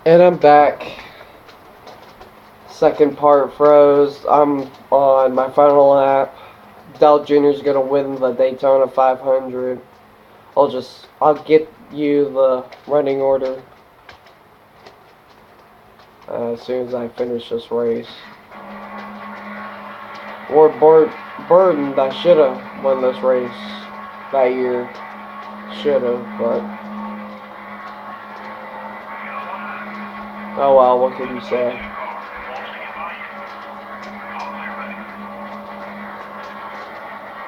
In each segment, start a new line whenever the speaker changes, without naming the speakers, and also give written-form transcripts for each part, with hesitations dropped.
And I'm back. Second part froze. I'm on my final lap. Dell Jr.'s gonna win the Daytona 500. I'll get you the running order as soon as I finish this race. Or Burton that should have won this race that year. Should have, but oh well, what can you say?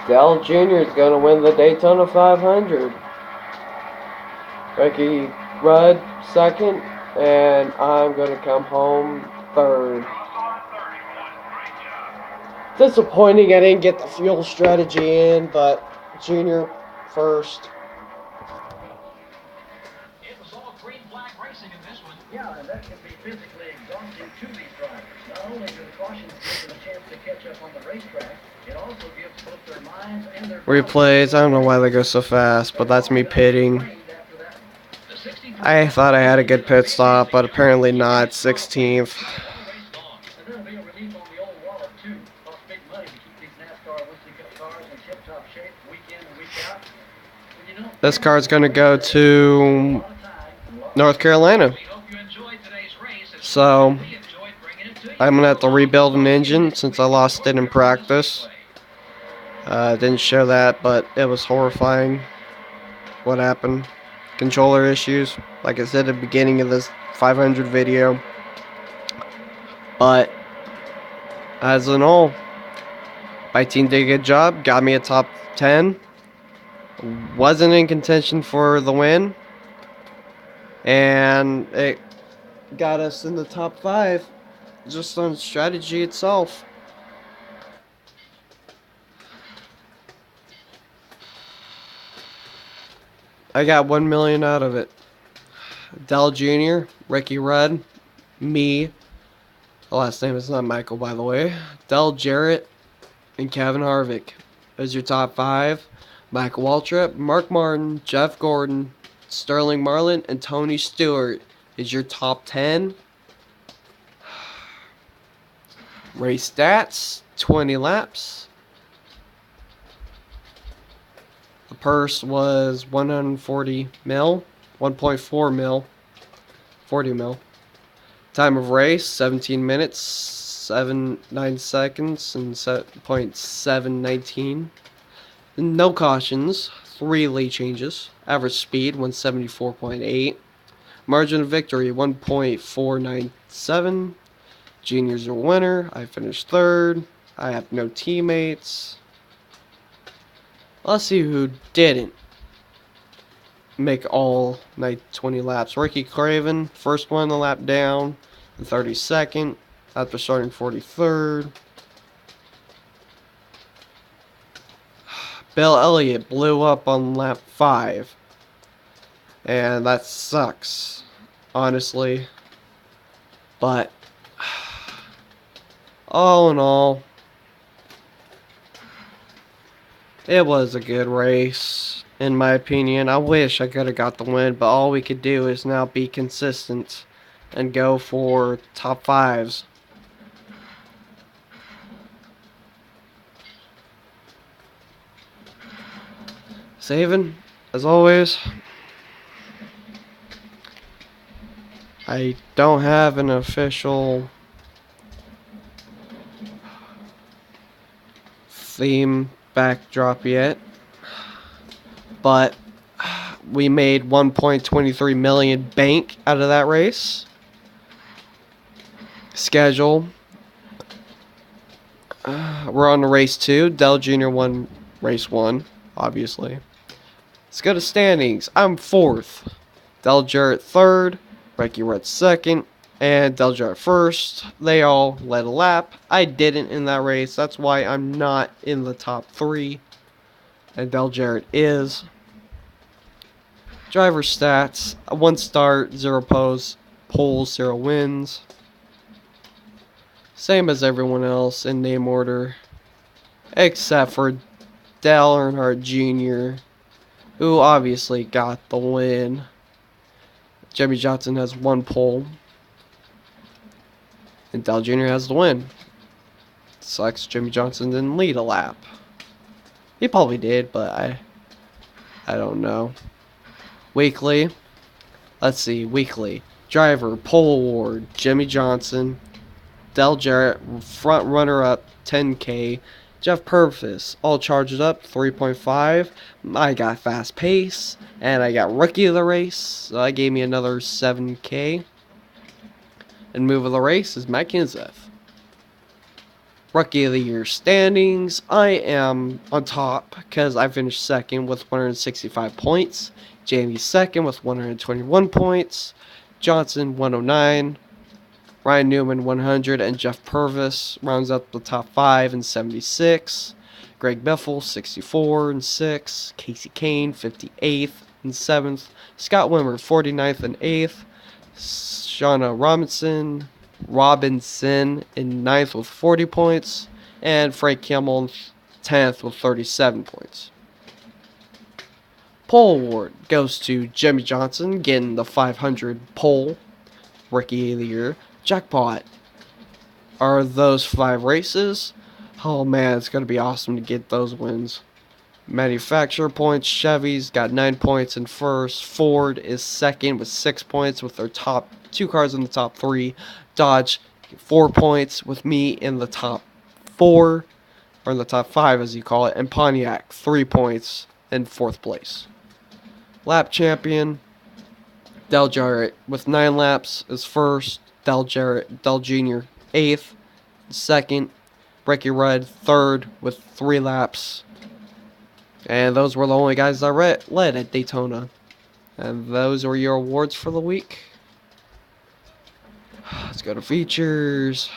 Dell Jr. is going to win the Daytona 500. Ricky Rudd second, and I'm going to come home third. Disappointing I didn't get the fuel strategy in, but Jr. first.
It was all green flag racing in this one. Yeah, and that can be physically exhausting to these drivers. Not only do the cautions give them a chance to catch up on the racetrack, it also gives both their minds and their
Replays, I don't know why they go so fast, but that's me pitting. I thought I had a good pit stop, but apparently not. 16th.
And there'll be a relief on the old wallet too. Costs big money to keep these NASCAR Weekly Cup cars in tip-top shape week in and week out. And you know,
This car's going to go to North Carolina. So I'm going to have to rebuild an engine since I lost it in practice. Didn't show that, but it was horrifying what happened. Controller issues, like I said at the beginning of this 500 video. But as in all, my team did a good job, got me a top 10. Wasn't in contention for the win, and it got us in the top 5 just on strategy itself. I got 1 million out of it. Dell Jr., Ricky Rudd, me. The last name is not Michael, by the way. Dell Jarrett and Kevin Harvick. There's your top 5. Mike Waltrip, Mark Martin, Jeff Gordon, Sterling Marlin, and Tony Stewart is your top 10. Race stats, 20 laps. The purse was 140 mil, 1.4 mil, 40 mil. Time of race, 17 minutes, 9 seconds, and 0.719. No cautions, 3 lead changes. Average speed, 174.8. Margin of victory, 1.497. Junior's a winner. I finished third. I have no teammates. Let's see who didn't make all night 20 laps. Ricky Craven, first one the lap down, and 32nd after starting 43rd. Bill Elliott blew up on lap 5, and that sucks, honestly. But all in all, it was a good race, in my opinion. I wish I could have got the win, but all we could do is now be consistent and go for top 5s. Saving, as always. I don't have an official theme backdrop yet, but we made 1.23 million bank out of that race. Schedule. We're on to race 2. Dell Jr. won race 1, obviously. Let's go to standings. I'm 4th. Dell Jarrett 3rd. Ricky Rudd 2nd. And Dell Jarrett 1st. They all led a lap. I didn't in that race. That's why I'm not in the top 3. And Dell Jarrett is. Driver stats. 1 start, 0 poles, 0 wins. Same as everyone else in name order. Except for Dale Earnhardt Jr., who obviously got the win. Jimmy Johnson has 1 pole. And Dell Jr. has the win. Sucks Jimmy Johnson didn't lead a lap. He probably did, but I don't know. Weekly. Let's see. Weekly. Driver, pole award, Jimmy Johnson. Dell Jarrett, front runner up, 10K. Jeff Purvis, all charged up, 3.5. I got fast pace, and I got rookie of the race, so that gave me another 7K. And move of the race is Matt Kenseth. Rookie of the Year standings, I am on top because I finished second with 165 points. Jamie second with 121 points. Johnson 109. Ryan Newman 100, and Jeff Purvis rounds up the top 5 in 76. Greg Biffle 64 and 6. Casey Kane 58th and 7th. Scott Wimmer 49th and 8th. Shauna Robinson in 9th with 40 points. And Frank Kimmel 10th with 37 points. Pole award goes to Jimmy Johnson, getting the 500 pole. Rookie of the Year. Jackpot. Are those 5 races? Oh man, it's going to be awesome to get those wins. Manufacturer points, Chevy's got 9 points in first. Ford is second with 6 points with their top 2 cars in the top 3. Dodge 4 points with me in the top 4, or in the top 5 as you call it. And Pontiac 3 points in 4th place. Lap champion, Dell Jarrett with 9 laps is first. Dell Jr. 8th. 2nd. Ricky Rudd 3rd with 3 laps. And those were the only guys that led at Daytona. And those were your awards for the week. Let's go to features.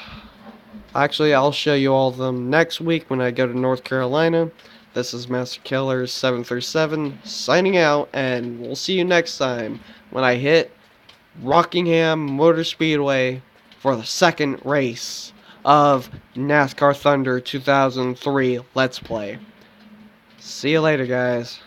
Actually, I'll show you all of them next week when I go to North Carolina. This is Master Killer 737 signing out, and we'll see you next time when I hit Rockingham Motor Speedway for the 2nd race of NASCAR Thunder 2003 Let's Play. See you later, guys.